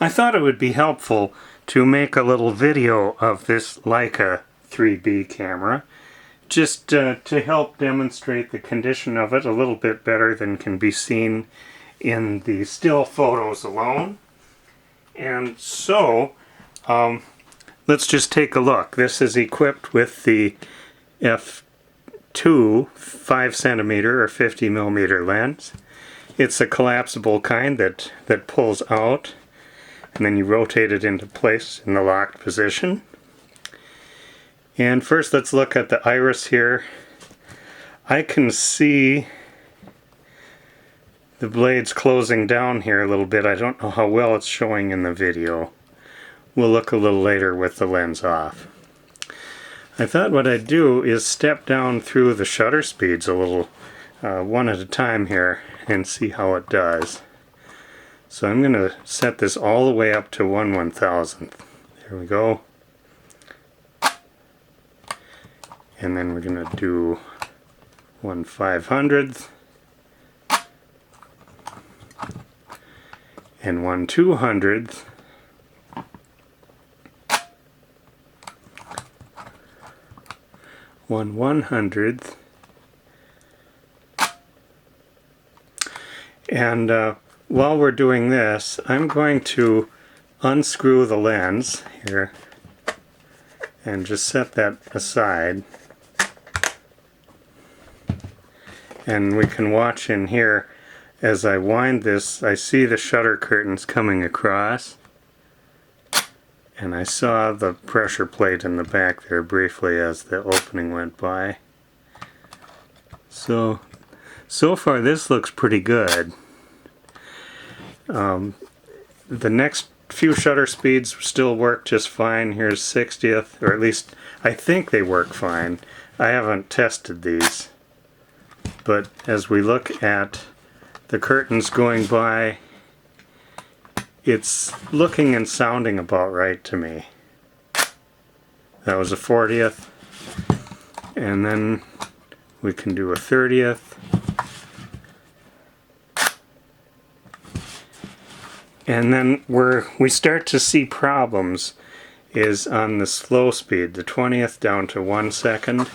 I thought it would be helpful to make a little video of this Leica IIIb camera, just to help demonstrate the condition of it a little bit better than can be seen in the still photos alone. And so, let's just take a look. This is equipped with the f2 5cm or 50mm lens. It's a collapsible kind that pulls out, and then you rotate it into place in the locked position. And first let's look at the iris here. I can see the blades closing down here a little bit. I don't know how well it's showing in the video. We'll look a little later with the lens off. I thought what I'd do is step down through the shutter speeds a little, one at a time here, and see how it does. So I'm going to set this all the way up to 1/1000th. There we go. And then we're going to do 1/500th and 1/200th. One 1/100th. And while we're doing this, I'm going to unscrew the lens here and just set that aside. And we can watch in here as I wind this. I see the shutter curtains coming across, and I saw the pressure plate in the back there briefly as the opening went by. So far this looks pretty good. The next few shutter speeds still work just fine. Here's 60th, or at least I think they work fine. I haven't tested these. But as we look at the curtains going by, it's looking and sounding about right to me. That was a 40th, and then we can do a 30th, and then where we start to see problems is on the slow speed, the 20th down to 1 second.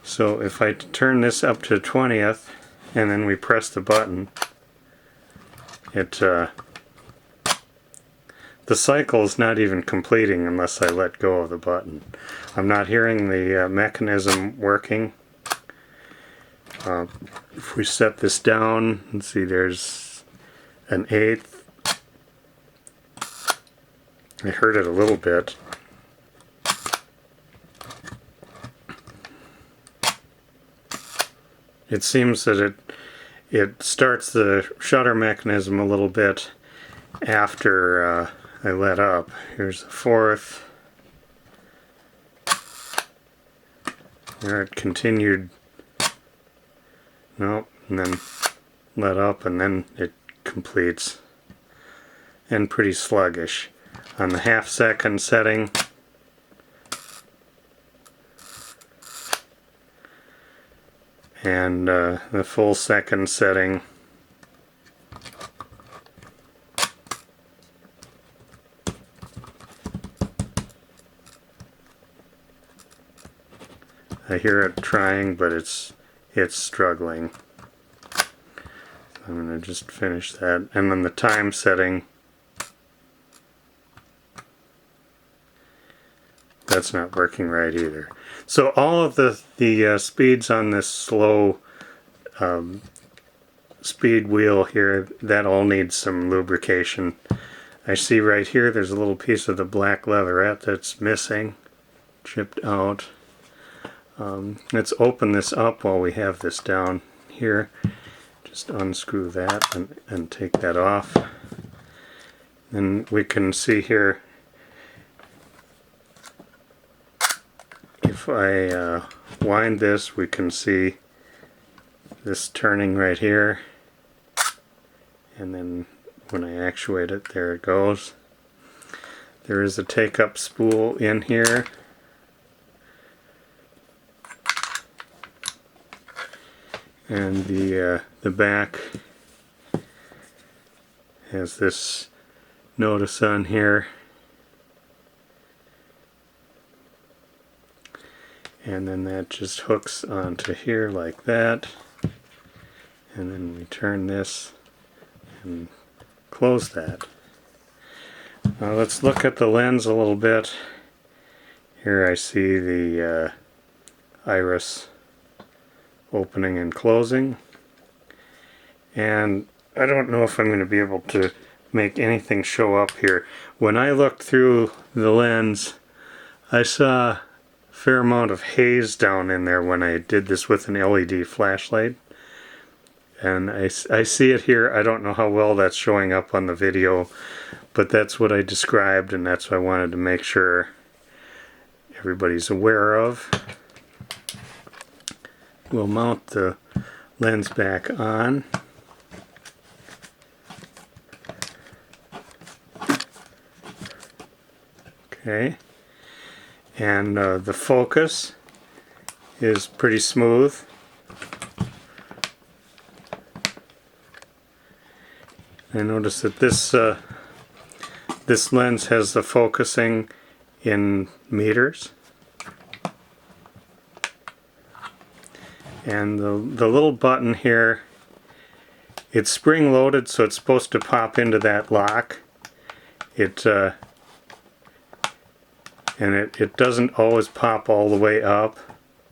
So if I turn this up to 20th and then we press the button, the cycle is not even completing unless I let go of the button. I'm not hearing the mechanism working. If we set this down, let's see, there's an 1/8. I heard it a little bit. It seems that it starts the shutter mechanism a little bit after I let up. Here's the 4th. There it continued. Nope, and then let up, and then it completes. And pretty sluggish. On the 1/2 second setting, and the full second setting, I hear it trying, but it's struggling. I'm going to just finish that, and then the time setting, that's not working right either. So all of the speeds on this slow speed wheel here, that all needs some lubrication. I see right here there's a little piece of the black leatherette that's missing, chipped out. Let's open this up while we have this down here. Just unscrew that and take that off. And we can see here, if I wind this, we can see this turning right here, and then when I actuate it, there it goes. There is a take-up spool in here, and the back has this notice on here. And then that just hooks onto here like that. And then we turn this and close that. Now let's look at the lens a little bit. Here I see the iris opening and closing. And I don't know if I'm going to be able to make anything show up here. When I looked through the lens, I saw a fair amount of haze down in there when I did this with an LED flashlight. And I see it here. I don't know how well that's showing up on the video, but that's what I described, and that's what I wanted to make sure everybody's aware of. We'll mount the lens back on. Okay, and the focus is pretty smooth. I notice that this lens has the focusing in meters, and the little button here, it's spring loaded, so it's supposed to pop into that lock. It doesn't always pop all the way up,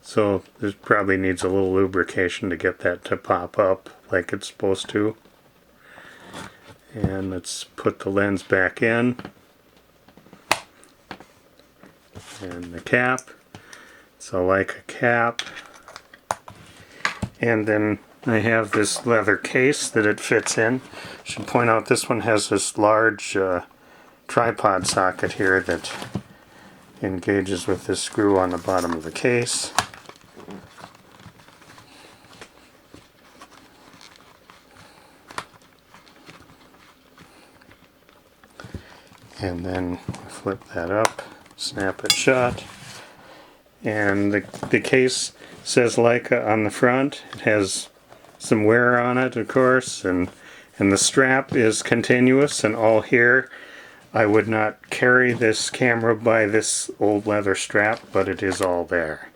so it probably needs a little lubrication to get that to pop up like it's supposed to. And let's put the lens back in. And the cap. It's a Leica cap. And then I have this leather case that it fits in. I should point out this one has this large tripod socket here that engages with this screw on the bottom of the case. And then flip that up, snap it shut, and the case says Leica on the front. It has some wear on it, of course, and the strap is continuous and all here. I would not carry this camera by this old leather strap, but it is all there.